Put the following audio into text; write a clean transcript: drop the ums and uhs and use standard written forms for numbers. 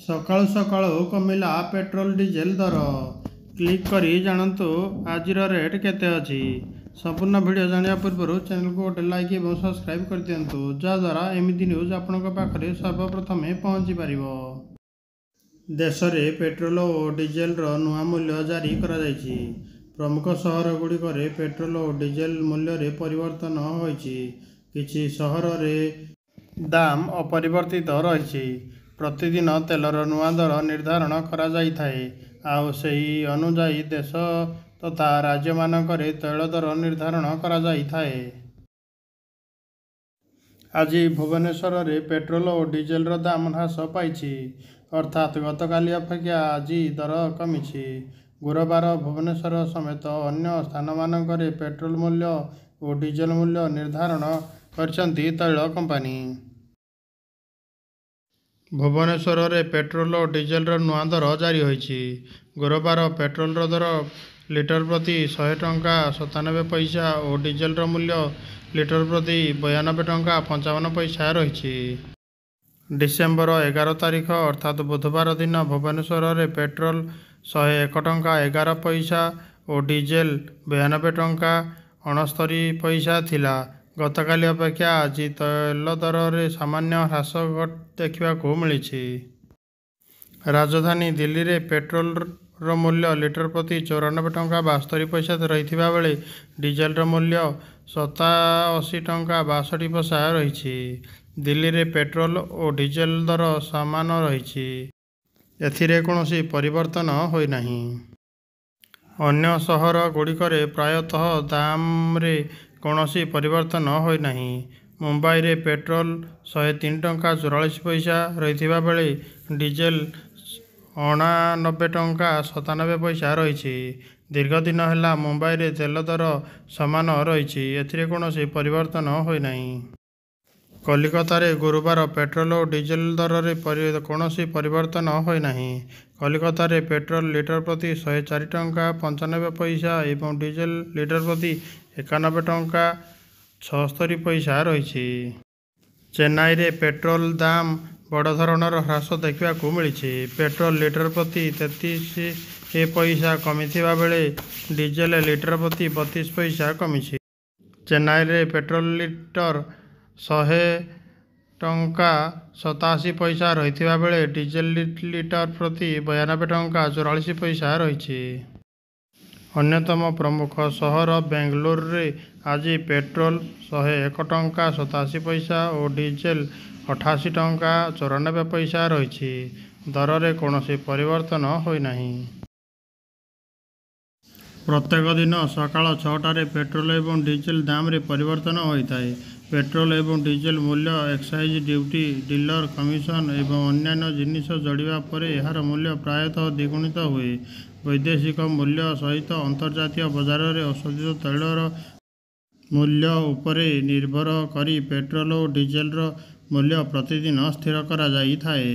ସକାଳୁ ସକାଳୁ କମିଲା ପେଟ୍ରୋଲ ଡିଜେଲ ଦର। କ୍ଲିକ୍ କରି ଜାଣନ୍ତୁ ଆଜିର ରେଟ୍ କେତେ ଅଛି। ସମ୍ପୂର୍ଣ୍ଣ ଭିଡ଼ିଓ ଜାଣିବା ପୂର୍ବରୁ ଚ୍ୟାନେଲକୁ ଗୋଟେ ଲାଇକ୍ ଏବଂ ସବସ୍କ୍ରାଇବ୍ କରିଦିଅନ୍ତୁ, ଯାହାଦ୍ୱାରା ଏମିତି ନ୍ୟୁଜ୍ ଆପଣଙ୍କ ପାଖରେ ସର୍ବପ୍ରଥମେ ପହଞ୍ଚି ପାରିବ। ଦେଶରେ ପେଟ୍ରୋଲ ଓ ଡିଜେଲର ନୂଆ ମୂଲ୍ୟ ଜାରି କରାଯାଇଛି। ପ୍ରମୁଖ ସହରଗୁଡ଼ିକରେ ପେଟ୍ରୋଲ ଓ ଡିଜେଲ ମୂଲ୍ୟରେ ପରିବର୍ତ୍ତନ ହୋଇଛି। କିଛି ସହରରେ ଦାମ ଅପରିବର୍ତ୍ତିତ ରହିଛି। ପ୍ରତିଦିନ ତେଲର ନୂଆ ଦର ନିର୍ଦ୍ଧାରଣ କରାଯାଇଥାଏ, ଆଉ ସେହି ଅନୁଯାୟୀ ଦେଶ ତଥା ରାଜ୍ୟମାନଙ୍କରେ ତୈଳ ଦର ନିର୍ଦ୍ଧାରଣ କରାଯାଇଥାଏ। ଆଜି ଭୁବନେଶ୍ୱରରେ ପେଟ୍ରୋଲ ଓ ଡିଜେଲର ଦାମ ହ୍ରାସ ପାଇଛି, ଅର୍ଥାତ୍ ଗତକାଲି ଅପେକ୍ଷା ଆଜି ଦର କମିଛି। ଗୁରୁବାର ଭୁବନେଶ୍ୱର ସମେତ ଅନ୍ୟ ସ୍ଥାନମାନଙ୍କରେ ପେଟ୍ରୋଲ ମୂଲ୍ୟ ଓ ଡିଜେଲ ମୂଲ୍ୟ ନିର୍ଦ୍ଧାରଣ କରିଛନ୍ତି ତୈଳ କମ୍ପାନୀ। ଭୁବନେଶ୍ୱରରେ ପେଟ୍ରୋଲ ଓ ଡିଜେଲର ନୂଆ ଦର ଜାରି ହୋଇଛି। ଗୁରୁବାର ପେଟ୍ରୋଲର ଦର ଲିଟର ପ୍ରତି 100 ଟଙ୍କା 97 ପଇସା ଓ ଡିଜେଲର ମୂଲ୍ୟ ଲିଟର ପ୍ରତି 92 ଟଙ୍କା 55 ପଇସା ରହିଛି। ଡିସେମ୍ବର 11 ତାରିଖ ଅର୍ଥାତ୍ ବୁଧବାର ଦିନ ଭୁବନେଶ୍ୱରରେ ପେଟ୍ରୋଲ 101 ଟଙ୍କା 11 ପଇସା ଓ ଡିଜେଲ 92 ଟଙ୍କା 69 ପଇସା ଥିଲା। ଗତକାଲି ଅପେକ୍ଷା ଆଜି ତୈଳ ଦରରେ ସାମାନ୍ୟ ହ୍ରାସ ଦେଖିବାକୁ ମିଳିଛି। ରାଜଧାନୀ ଦିଲ୍ଲୀରେ ପେଟ୍ରୋଲର ମୂଲ୍ୟ ଲିଟର ପ୍ରତି 94 ଟଙ୍କା 72 ପଇସା ରହିଥିବା ବେଳେ ଡିଜେଲର ମୂଲ୍ୟ 87 ଟଙ୍କା 62 ପଇସା ରହିଛି। ଦିଲ୍ଲୀରେ ପେଟ୍ରୋଲ ଓ ଡିଜେଲ ଦର ସମାନ ରହିଛି, ଏଥିରେ କୌଣସି ପରିବର୍ତ୍ତନ ହୋଇନାହିଁ। ଅନ୍ୟ ସହର ଗୁଡ଼ିକରେ ପ୍ରାୟତଃ ଦାମରେ କୌଣସି ପରିବର୍ତ୍ତନ ହୋଇନାହିଁ। ମୁମ୍ବାଇରେ ପେଟ୍ରୋଲ 103 ଟଙ୍କା 44 ପଇସା ରହିଥିବା ବେଳେ ଡିଜେଲ 89 ଟଙ୍କା 97 ପଇସା ରହିଛି। ଦୀର୍ଘ ଦିନ ହେଲା ମୁମ୍ବାଇରେ ତେଲ ଦର ସମାନ ରହିଛି, ଏଥିରେ କୌଣସି ପରିବର୍ତ୍ତନ ହୋଇନାହିଁ। କଲିକତାରେ ଗୁରୁବାର ପେଟ୍ରୋଲ ଓ ଡିଜେଲ ଦରରେ କୌଣସି ପରିବର୍ତ୍ତନ ହୋଇନାହିଁ। କଲିକତାରେ ପେଟ୍ରୋଲ ଲିଟର ପ୍ରତି 104 ଟଙ୍କା 95 ପଇସା ଏବଂ ଡିଜେଲ ଲିଟର ପ୍ରତି 91 ଟଙ୍କା 76 ପଇସା ରହିଛି। ଚେନ୍ନାଇରେ ପେଟ୍ରୋଲ ଦାମ ବଡ଼ ଧରଣର ହ୍ରାସ ଦେଖିବାକୁ ମିଳିଛି। ପେଟ୍ରୋଲ ଲିଟର ପ୍ରତି 33 ପଇସା କମିଥିବା ବେଳେ ଡିଜେଲ ଲିଟର ପ୍ରତି 32 ପଇସା କମିଛି। ଚେନ୍ନାଇରେ ପେଟ୍ରୋଲ ଲିଟର 100 ଟଙ୍କା 87 ପଇସା ରହିଥିବା ବେଳେ ଡିଜେଲ ଲିଟର ପ୍ରତି 92 ଟଙ୍କା 44 ପଇସା ରହିଛି। ଅନ୍ୟତମ ପ୍ରମୁଖ ସହର ବେଙ୍ଗାଲୁରୁରେ ଆଜି ପେଟ୍ରୋଲ 101 ଟଙ୍କା 87 ପଇସା ଓ ଡିଜେଲ 88 ଟଙ୍କା 94 ପଇସା ରହିଛି। ଦରରେ କୌଣସି ପରିବର୍ତ୍ତନ ହୋଇନାହିଁ। ପ୍ରତ୍ୟେକ ଦିନ ସକାଳ 6ଟାରେ ପେଟ୍ରୋଲ ଏବଂ ଡିଜେଲ ଦାମରେ ପରିବର୍ତ୍ତନ ହୋଇଥାଏ। ପେଟ୍ରୋଲ ଏବଂ ଡିଜେଲ ମୂଲ୍ୟ ଏକ୍ସାଇଜ ଡ୍ୟୁଟି, ଡିଲର କମିଶନ ଏବଂ ଅନ୍ୟାନ୍ୟ ଜିନିଷ ଯୋଡ଼ିବା ପରେ ଏହାର ମୂଲ୍ୟ ପ୍ରାୟତଃ ଦ୍ୱିଗୁଣିତ ହୁଏ। ବୈଦେଶିକ ମୂଲ୍ୟ ସହିତ ଅନ୍ତର୍ଜାତୀୟ ବଜାରରେ ଅଶୋଧିତ ତୈଳର ମୂଲ୍ୟ ଉପରେ ନିର୍ଭର କରି ପେଟ୍ରୋଲ ଓ ଡିଜେଲର ମୂଲ୍ୟ ପ୍ରତିଦିନ ସ୍ଥିର କରାଯାଇଥାଏ।